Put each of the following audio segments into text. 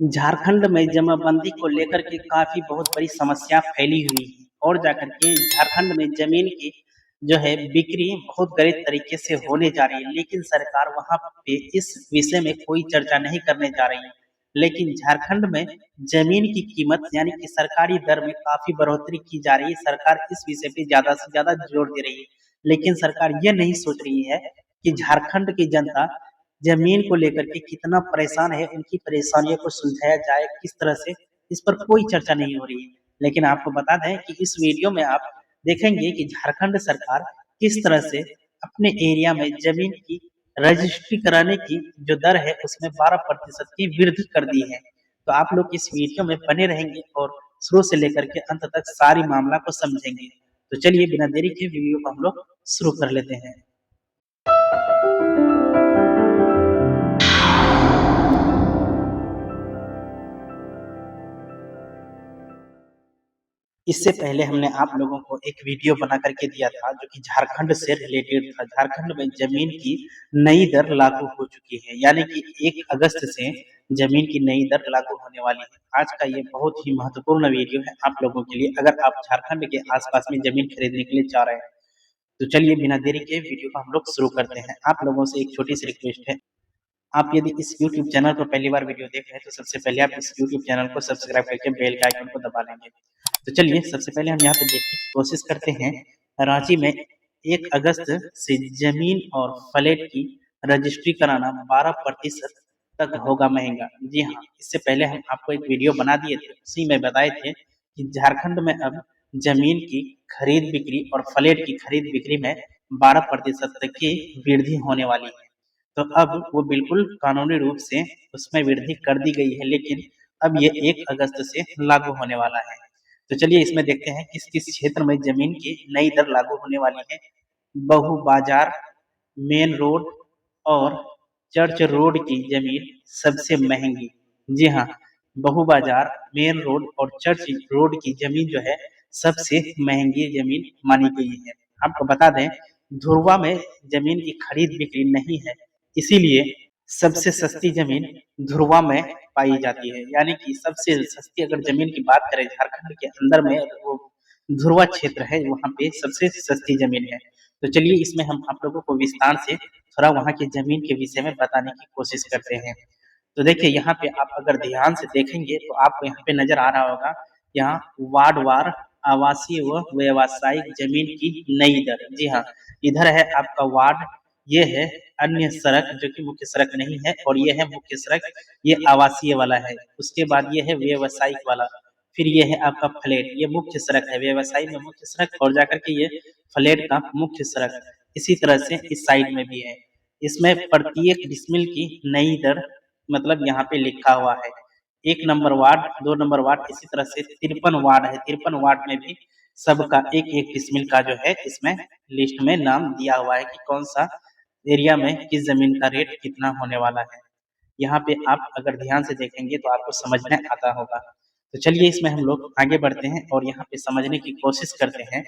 झारखंड में जमाबंदी को लेकर के काफ़ी बहुत बड़ी समस्या फैली हुई है और जाकर के झारखंड में ज़मीन की जो है बिक्री बहुत गलत तरीके से होने जा रही है, लेकिन सरकार वहाँ पे इस विषय में कोई चर्चा नहीं करने जा रही है। लेकिन झारखंड में ज़मीन की कीमत यानी कि सरकारी दर में काफ़ी बढ़ोतरी की जा रही है। सरकार इस विषय पे ज़्यादा से ज़्यादा जोर दे रही है, लेकिन सरकार ये नहीं सोच रही है कि झारखंड की जनता ज़मीन को लेकर के कितना परेशान है, उनकी परेशानियों को सुलझाया जाए किस तरह से, इस पर कोई चर्चा नहीं हो रही है। लेकिन आपको बता दें कि इस वीडियो में आप देखेंगे कि झारखंड सरकार किस तरह से अपने एरिया में ज़मीन की रजिस्ट्री कराने की जो दर है उसमें 12% की वृद्धि कर दी है। तो आप लोग इस वीडियो में बने रहेंगे और शुरू से लेकर के अंत तक सारी मामला को समझेंगे। तो चलिए बिना देरी के वीडियो को हम लोग शुरू कर लेते हैं। इससे पहले हमने आप लोगों को एक वीडियो बना करके दिया था जो कि झारखंड से रिलेटेड था। झारखंड में जमीन की नई दर लागू हो चुकी है, यानी कि 1 अगस्त से जमीन की नई दर लागू होने वाली है। आज का ये बहुत ही महत्वपूर्ण वीडियो है आप लोगों के लिए, अगर आप झारखंड के आसपास में जमीन खरीदने के लिए चाह रहे हैं। तो चलिए बिना देरी के वीडियो को हम लोग शुरू करते हैं। आप लोगों से एक छोटी सी रिक्वेस्ट है, आप यदि इस YouTube चैनल पर पहली बार वीडियो देख रहे हैं तो सबसे पहले आप इस YouTube चैनल को सब्सक्राइब करके बेल के आइकन को दबा लेंगे। तो चलिए सबसे पहले हम यहाँ पे देखने की कोशिश करते हैं। रांची में 1 अगस्त से जमीन और फ्लैट की रजिस्ट्री कराना 12% तक होगा महंगा। जी हाँ, इससे पहले हम आपको एक वीडियो बना दिए थे, उसी में बताए थे कि झारखंड में अब जमीन की खरीद बिक्री और फ्लैट की खरीद बिक्री में 12% तक की वृद्धि होने वाली है। तो अब वो बिल्कुल कानूनी रूप से उसमें वृद्धि कर दी गई है, लेकिन अब ये 1 अगस्त से लागू होने वाला है। तो चलिए इसमें देखते हैं किस किस क्षेत्र में जमीन की नई दर लागू होने वाली है। बहु बाजार, मेन रोड और चर्च रोड की जमीन सबसे महंगी। जी हाँ, बहु बाजार, मेन रोड और चर्च रोड की जमीन जो है सबसे महंगी जमीन मानी गई है। आपको बता दें, धुरवा में जमीन की खरीद बिक्री नहीं है, इसीलिए सबसे सस्ती जमीन धुरवा में पाई जाती है। यानी कि सबसे सस्ती अगर जमीन की बात करें झारखंड के अंदर में, वो धुरवा क्षेत्र है, वहाँ पे सबसे सस्ती जमीन है। तो चलिए इसमें हम आप लोगों को विस्तार से थोड़ा वहाँ की जमीन के विषय में बताने की कोशिश करते हैं। तो देखिए यहाँ पे आप अगर ध्यान से देखेंगे तो आपको यहाँ पे नजर आ रहा होगा, यहाँ वार्ड वार आवासीय व व्यावसायिक जमीन की नई दर। जी हाँ, इधर है आपका वार्ड, ये है अन्य सड़क जो कि मुख्य सड़क नहीं है, और ये है मुख्य सड़क, ये आवासीय वाला है। उसके बाद ये है व्यवसायिक वाला, फिर ये है आपका फ्लैट, ये मुख्य सड़क है, व्यवसायी में मुख्य सड़क और जाकर के ये फ्लैट का मुख्य सड़क। इसी तरह से इस साइड में भी है। इसमें प्रत्येक डिसमिल की नई दर मतलब यहाँ पे लिखा हुआ है। 1 नंबर वार्ड, 2 नंबर वार्ड, इसी तरह से 53 वार्ड है। 53 वार्ड में भी सबका एक एक डिसमिल का जो है इसमें लिस्ट में नाम दिया हुआ है कि कौन सा एरिया में किस जमीन का रेट कितना होने वाला है। यहाँ पे आप अगर ध्यान से देखेंगे तो आपको समझ में आता होगा। तो चलिए इसमें हम लोग आगे बढ़ते हैं और यहाँ पे समझने की कोशिश करते हैं।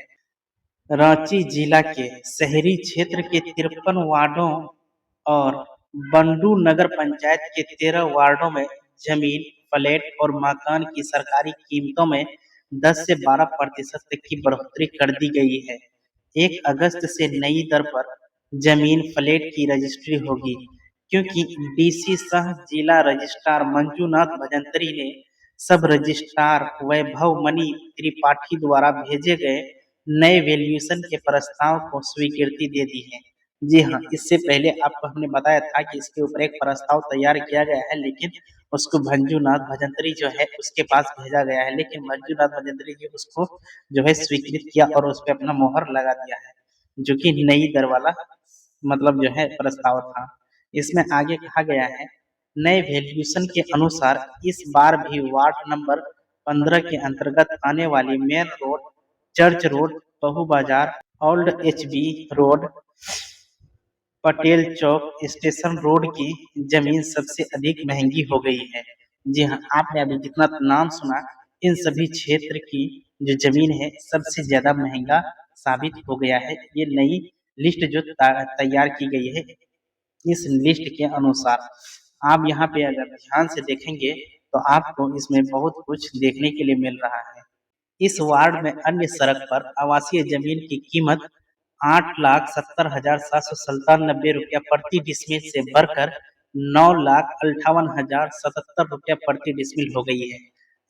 रांची जिला के शहरी क्षेत्र के 53 वार्डों और बंडू नगर पंचायत के 13 वार्डों में जमीन, फ्लैट और मकान की सरकारी कीमतों में 10 से 12% तक की बढ़ोतरी कर दी गई है। 1 अगस्त से नई दर पर जमीन फ्लैट की रजिस्ट्री होगी, क्योंकि डीसी सह जिला रजिस्ट्रार मंजूनाथ भजंत्री ने सब रजिस्ट्रार वैभव मणि त्रिपाठी द्वारा भेजे गए नए वैल्यूएशन के प्रस्ताव को स्वीकृति दे दी है। जी हाँ, इससे पहले आपको हमने बताया था कि इसके ऊपर एक प्रस्ताव तैयार किया गया है, लेकिन उसको मंजूनाथ भजंत्री जो है उसके पास भेजा गया है, लेकिन मंजूनाथ भजंत्री जी उसको जो है स्वीकृत किया और उस पे अपना मोहर लगा दिया है, जो कि नई दर वाला मतलब जो है प्रस्ताव था। इसमें आगे कहा गया है, नए वैल्यूएशन के अनुसार इस बार भी वार्ड नंबर 15 के अंतर्गत आने वाली मेन रोड, चर्च रोड, बहु बाजार, ओल्ड एचबी रोड, पटेल चौक, स्टेशन रोड की जमीन सबसे अधिक महंगी हो गई है। जी हाँ, आपने अभी जितना नाम सुना, इन सभी क्षेत्र की जो जमीन है सबसे ज्यादा महंगा साबित हो गया है। ये नई लिस्ट जो तैयार की गई है, इस लिस्ट के अनुसार आप यहाँ पे अगर ध्यान से देखेंगे तो आपको इसमें बहुत कुछ देखने के लिए मिल रहा है। इस वार्ड में अन्य सड़क पर आवासीय जमीन की कीमत 8,70,797 रुपया प्रति डिसमिल से बढ़कर 9,58,077 रुपया प्रति डिसमिल हो गई है।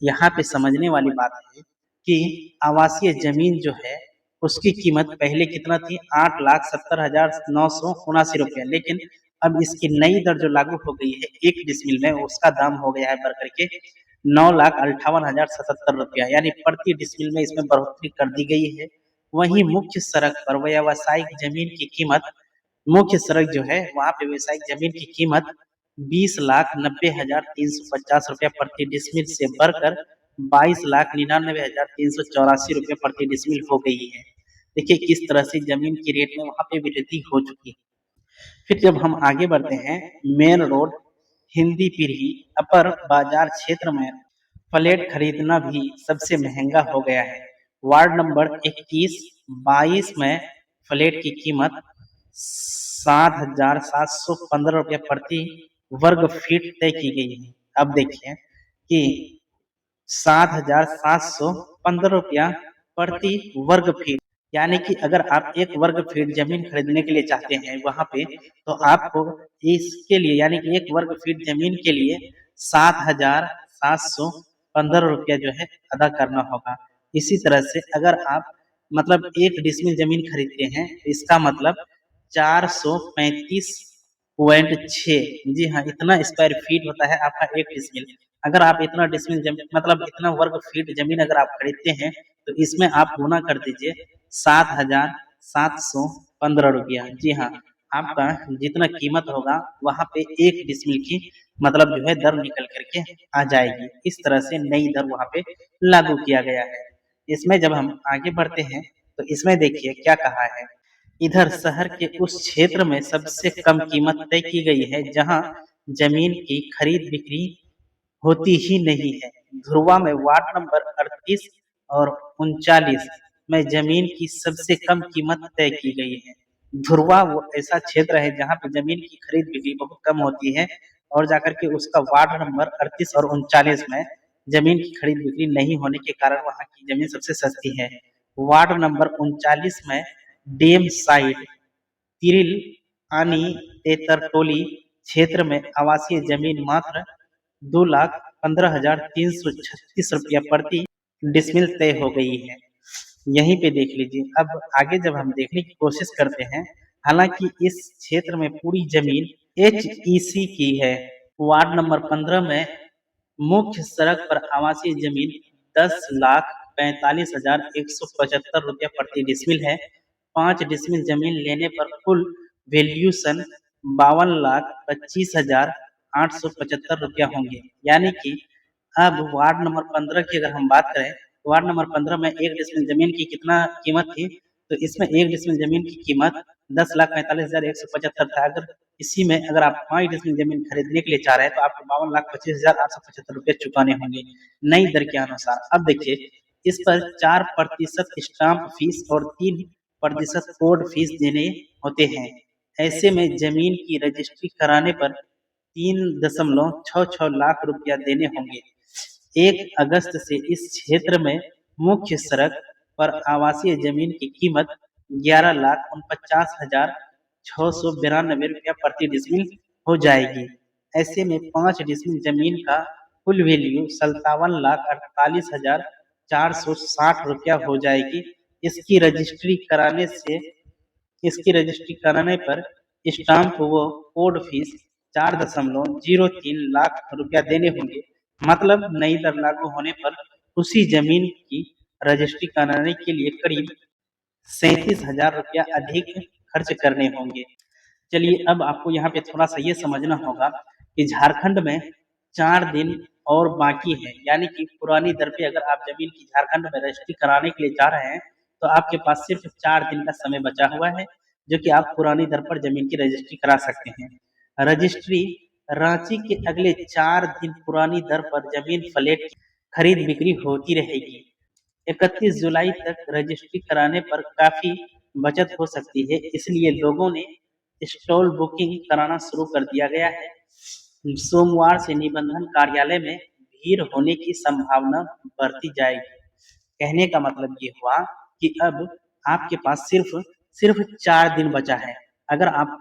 यहाँ पे समझने वाली बात है कि आवासीय जमीन जो है उसकी कीमत पहले कितना थी, 8,70,979 रुपया, लेकिन अब इसकी नई दर जो लागू हो गई है एक डिसमिल में, उसका दाम हो गया है बढ़ करके 9,58,077 रुपया, यानी प्रति डिसमिल में इसमें बढ़ोतरी कर दी गई है। वहीं मुख्य सड़क पर व्यावसायिक जमीन की कीमत, मुख्य सड़क जो है वहाँ पे व्यावसायिक जमीन की कीमत 20,90,350 रुपया प्रति डिसमिल से बढ़कर 22,99,384 रुपये प्रति डिसमिल हो गई है। देखिए किस तरह से जमीन की रेट में वहाँ पे वृद्धि हो चुकी है। फिर जब हम आगे बढ़ते हैं, मेन रोड हिंदी पीढ़ी अपर बाजार क्षेत्र में फ्लैट खरीदना भी सबसे महंगा हो गया है। वार्ड नंबर 21-22 में फ्लैट की कीमत 7,715 रुपया प्रति वर्ग फीट तय की गई है। अब देखिए कि 7,715 रुपया प्रति वर्ग फीट, यानी कि अगर आप एक वर्ग फीट जमीन खरीदने के लिए चाहते हैं वहां पे, तो आपको इसके लिए यानी कि एक वर्ग फीट जमीन के लिए 7,715 रुपया जो है अदा करना होगा। इसी तरह से अगर आप मतलब एक डिसमिल जमीन खरीदते हैं तो इसका मतलब 435.6, जी हाँ, इतना स्क्वायर फीट होता है आपका एक डिसमिल। अगर आप इतना डिसमिल जमीन मतलब इतना वर्ग फीट जमीन अगर आप खरीदते हैं तो इसमें आप गुना कर दीजिए 7,715 रुपया। जी हाँ, आपका जितना कीमत होगा वहां पे एक डिसमिल की मतलब जो है दर निकल करके आ जाएगी। इस तरह से नई दर वहां पे लागू किया गया है। इसमें जब हम आगे बढ़ते हैं तो इसमें देखिए क्या कहा है। इधर शहर के उस क्षेत्र में सबसे कम कीमत तय की गई है जहां जमीन की खरीद बिक्री होती ही नहीं है। ध्रुवा में वार्ड नंबर 38 और 39 में जमीन की सबसे कम कीमत तय की गई है। ध्रुवा वो ऐसा क्षेत्र है जहाँ पे जमीन की खरीद बिक्री बहुत कम होती है और जाकर के उसका वार्ड नंबर 38 और 39 में जमीन की खरीद बिक्री नहीं होने के कारण वहाँ की जमीन सबसे सस्ती है। वार्ड नंबर 39 में डेम साइड तिरिल आनी तेतरटोली क्षेत्र में आवासीय जमीन मात्र 2,15,336 रुपया प्रति डिसमिल तय हो गई है। यहीं पे देख लीजिए। अब आगे जब हम देखने की कोशिश करते हैं, हालांकि इस क्षेत्र में पूरी जमीन HEC की है। वार्ड नंबर 15 में मुख्य सड़क पर आवासीय जमीन 10,45,175 रुपया प्रति डिसमिल है। 5 डिसमिल जमीन लेने पर कुल वैल्यूशन 52,25,875 रुपया होंगे। यानी कि अब वार्ड नंबर 15 की अगर हम बात करें तो वार्ड नंबर 15 में एक डिसमिल जमीन की कितना कीमत थी, तो इसमें एक डिसमिल जमीन की कीमत 10,45,175 था। अगर इसी में अगर आप 5 डिसमिल जमीन खरीदने के लिए चाह रहे हैं तो आपको 52,25,875 रुपये चुकाने होंगे नई दर के अनुसार। अब देखिए इस पर 4% स्टाम्प फीस और 3% कोड फीस देने होते हैं। ऐसे में जमीन की रजिस्ट्री कराने पर 3.66 लाख रुपया देने होंगे। 1 अगस्त से इस क्षेत्र में मुख्य सड़क पर आवासीय जमीन की कीमत 11,49,692 रुपया प्रति डिसमिल हो जाएगी। ऐसे में 5 डिसमिल जमीन का कुल वैल्यू 57,48,460 रुपया हो जाएगी। इसकी रजिस्ट्री कराने पर स्टाम्प व कोड फीस 4.03 लाख रुपया देने होंगे। मतलब नई दर लागू होने पर उसी जमीन की रजिस्ट्री कराने के लिए करीब 37,000 रुपया अधिक खर्च करने होंगे। चलिए अब आपको यहाँ पे थोड़ा सा ये समझना होगा कि झारखंड में 4 दिन और बाकी है, यानी कि पुरानी दर पे अगर आप जमीन की झारखंड में रजिस्ट्री कराने के लिए जा रहे हैं तो आपके पास सिर्फ 4 दिन का समय बचा हुआ है जो कि आप पुरानी दर पर जमीन की रजिस्ट्री करा सकते हैं। रजिस्ट्री रांची के अगले 4 दिन पुरानी दर पर जमीन फ्लैट की खरीद बिक्री होती रहेगी। 31 जुलाई तक रजिस्ट्री कराने पर काफी बचत हो सकती है, इसलिए लोगों ने स्टॉल बुकिंग कराना शुरू कर दिया गया है। सोमवार से निबंधन कार्यालय में भीड़ होने की संभावना बढ़ती जाएगी। कहने का मतलब ये हुआ कि अब आपके पास सिर्फ सिर्फ 4 दिन बचा है। अगर आप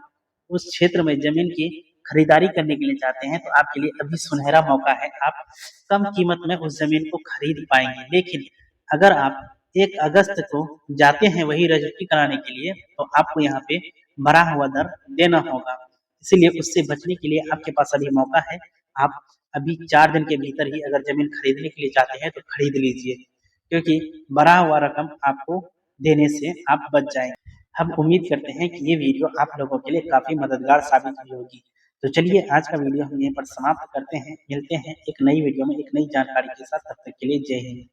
उस क्षेत्र में ज़मीन की खरीदारी करने के लिए चाहते हैं, तो आपके लिए अभी सुनहरा मौका है। आप कम कीमत में उस ज़मीन को खरीद पाएँगे। लेकिन अगर आप 1 अगस्त को जाते हैं वही रजिस्ट्री कराने के लिए, तो आपको यहाँ पे बढ़ा हुआ दर देना होगा। इसीलिए उससे बचने के लिए आपके पास अभी मौका है। आप अभी 4 दिन के भीतर ही अगर ज़मीन खरीदने के लिए चाहते हैं, तो खरीद लीजिए, क्योंकि बढ़ा हुआ रकम आपको देने से आप बच जाएँगे। हम उम्मीद करते हैं कि ये वीडियो आप लोगों के लिए काफ़ी मददगार साबित हुई होगी। तो चलिए आज का वीडियो हम यहीं पर समाप्त करते हैं। मिलते हैं एक नई वीडियो में एक नई जानकारी के साथ। तब तक के लिए जय हिंद।